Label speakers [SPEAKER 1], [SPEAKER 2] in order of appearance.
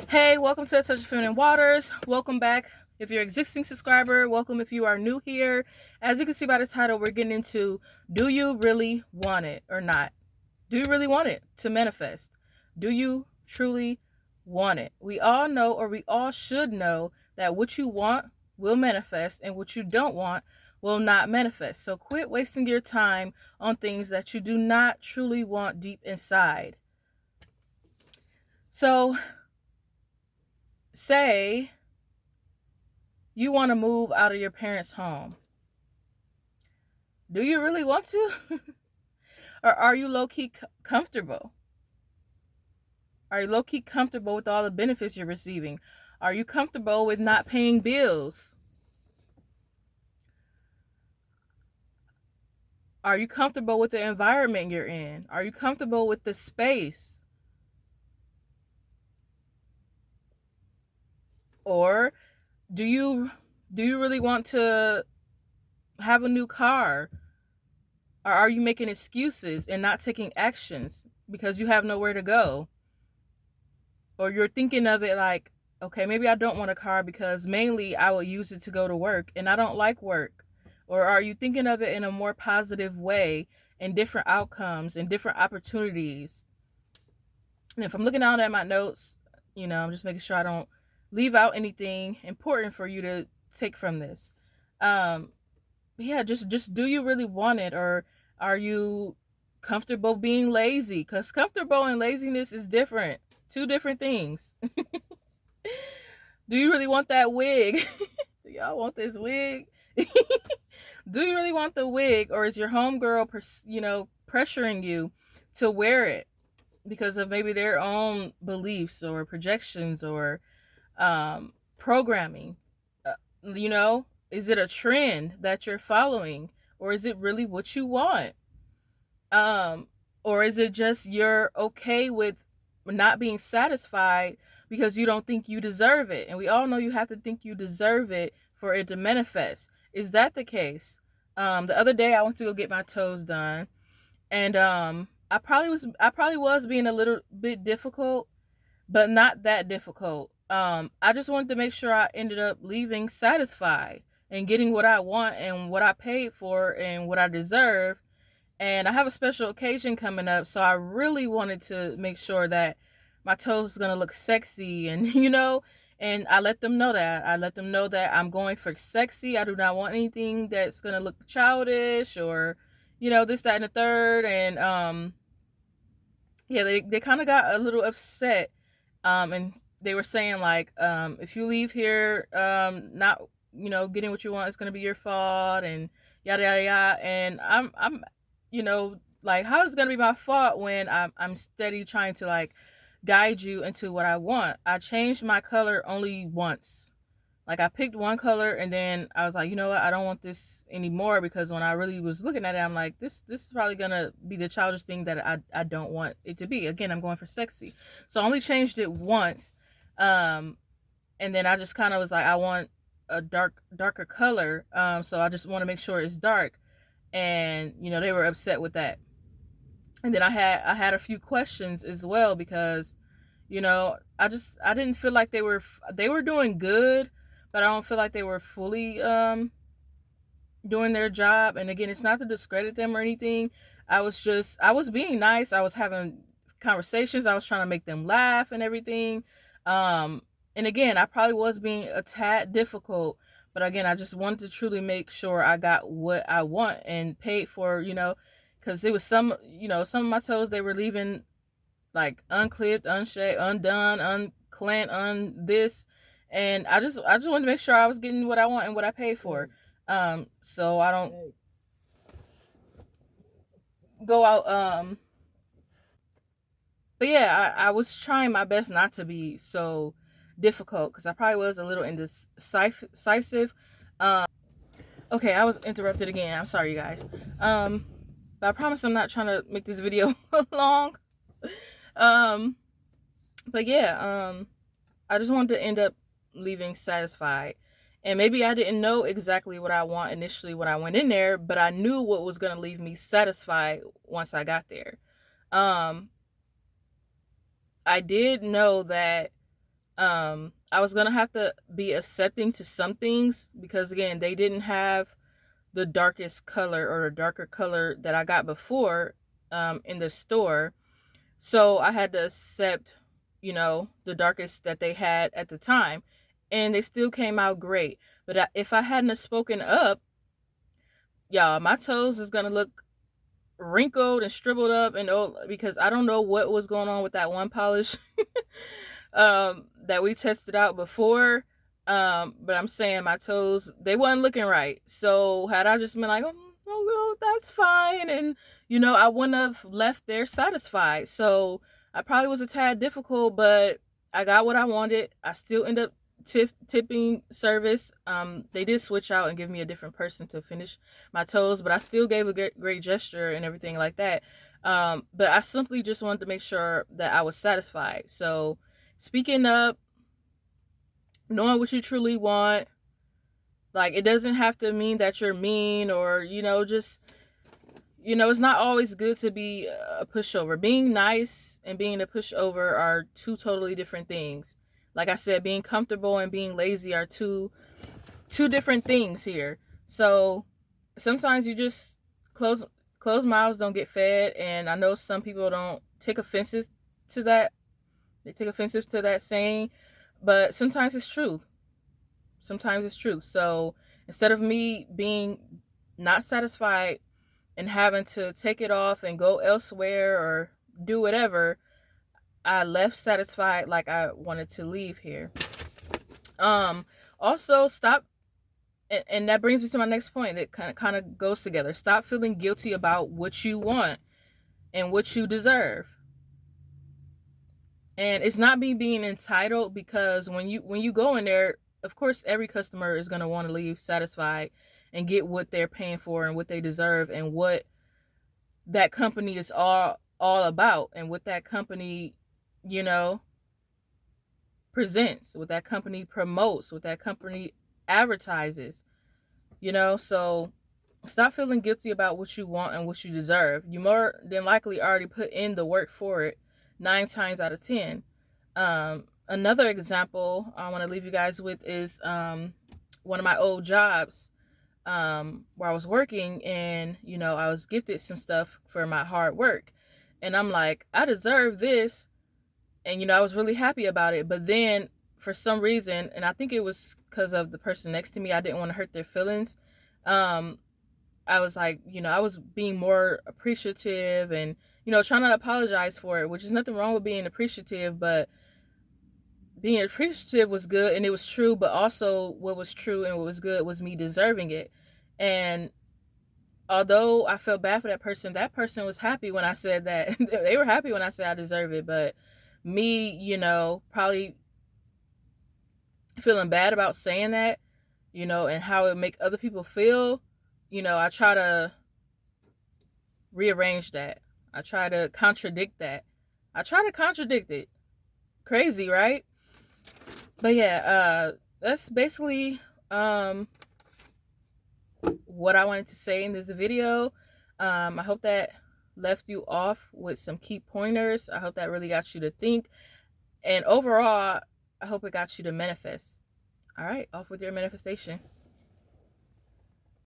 [SPEAKER 1] Hey, welcome to A Touch of Feminine Waters. Welcome back. If you're an existing subscriber, welcome if you are new here. As you can see by the title, we're getting into, do you really want it or not? Do you really want it to manifest? Do you truly want it? We all know, or we all should know, that what you want will manifest and what you don't want will not manifest. So quit wasting your time on things that you do not truly want deep inside. So say you want to move out of your parents' home. Do you really want to? Or are you low-key comfortable? Are you low-key comfortable with all the benefits you're receiving? Are you comfortable with not paying bills? Are you comfortable with the environment you're in? Are you comfortable with the space? Or do you really want to have a new car? Or are you making excuses and not taking actions because you have nowhere to go? Or you're thinking of it like, okay, maybe I don't want a car because mainly I will use it to go to work and I don't like work. Or are you thinking of it in a more positive way and different outcomes and different opportunities? And if I'm looking down at my notes, I'm just making sure I don't leave out anything important for you to take from this. Yeah, just do you really want it, or are you comfortable being lazy? Because comfortable and laziness is different. Two different things. Do you really want that wig? Do y'all want this wig? Do you really want the wig, or is your homegirl, pressuring you to wear it because of maybe their own beliefs or projections or programming? Is it a trend that you're following, or is it really what you want? Um, or is it just you're okay with not being satisfied because you don't think you deserve it? And we all know you have to think you deserve it for it to manifest. Is that the case? The other day I went to go get my toes done, and I probably was being a little bit difficult, but not that difficult. I just wanted to make sure I ended up leaving satisfied and getting what I want and what I paid for and what I deserve. And I have a special occasion coming up, so I really wanted to make sure that my toes is gonna look sexy, and and I let them know that. I'm going for sexy. I do not want anything that's gonna look childish or, this, that, and the third. And yeah, they kind of got a little upset, and they were saying like, if you leave here, not getting what you want, it's gonna be your fault, and yada yada yada. And I'm like, how is it gonna be my fault when I'm steady trying to like guide you into what I want? I changed my color only once. Like, I picked one color and then I was like, you know what, I don't want this anymore, because when I really was looking at it, I'm like, this is probably gonna be the childish thing that I don't want it to be. Again, I'm going for sexy. So I only changed it once. And then I just kind of was like, I want a darker color. So I just want to make sure it's dark. And they were upset with that. And then I had a few questions as well, because I didn't feel like they were doing good, but I don't feel like they were fully doing their job. And again, it's not to discredit them or anything. I was being nice. I was having conversations. I was trying to make them laugh and everything. And again, I probably was being a tad difficult, but again, I just wanted to truly make sure I got what I want and paid for, because it was some of my toes, they were leaving like unclipped, unshaved, undone, unclamped, this. And I just wanted to make sure I was getting what I want and what I paid for. So I don't go out. But yeah, I was trying my best not to be so difficult, because I probably was a little indecisive. Okay, I was interrupted again. I'm sorry, you guys. But I promise I'm not trying to make this video long. Um, but yeah, I just wanted to end up leaving satisfied. And maybe I didn't know exactly what I want initially when I went in there, but I knew what was going to leave me satisfied once I got there. I did know that I was gonna have to be accepting to some things because again, they didn't have the darkest color or the darker color that I got before in the store. So I had to accept, the darkest that they had at the time. And they still came out great. But if I hadn't have spoken up, y'all, my toes is going to look wrinkled and shriveled up and old because I don't know what was going on with that one polish that we tested out before. But I'm saying my toes, they wasn't looking right. So had I just been like, oh, that's fine. And, I wouldn't have left there satisfied. So I probably was a tad difficult, but I got what I wanted. I still end up tipping service. They did switch out and give me a different person to finish my toes, but I still gave a great gesture and everything like that. But I simply just wanted to make sure that I was satisfied. So speaking up, knowing what you truly want, like it doesn't have to mean that you're mean or, just, it's not always good to be a pushover. Being nice and being a pushover are two totally different things. Like I said, being comfortable and being lazy are two different things here. So sometimes you just close mouths don't get fed, and I know some people don't take offenses to that. They take offensive to that saying, but sometimes it's true. Sometimes it's true. So instead of me being not satisfied and having to take it off and go elsewhere or do whatever, I left satisfied like I wanted to leave here. Also stop, and that brings me to my next point that kind of goes together. Stop feeling guilty about what you want and what you deserve. And it's not me being entitled, because when you go in there, of course every customer is going to want to leave satisfied and get what they're paying for and what they deserve and what that company is all about and what that company, presents, what that company promotes, what that company advertises, so stop feeling guilty about what you want and what you deserve. You more than likely already put in the work for it 9 times out of 10. Another example I want to leave you guys with is one of my old jobs where I was working, and I was gifted some stuff for my hard work, and I'm like, I deserve this, and I was really happy about it. But then for some reason, and I think it was because of the person next to me, I didn't want to hurt their feelings. I was like, I was being more appreciative and trying to apologize for it, which is nothing wrong with being appreciative, but being appreciative was good and it was true, but also what was true and what was good was me deserving it. And although I felt bad for that person was happy when I said that. They were happy when I said I deserve it, but me, probably feeling bad about saying that, and how it make other people feel, I try to rearrange that. I try to contradict that. I try to contradict it. Crazy, right? But yeah, that's basically what I wanted to say in this video. I hope that left you off with some key pointers. I hope that really got you to think. And overall, I hope it got you to manifest. All right, off with your manifestation.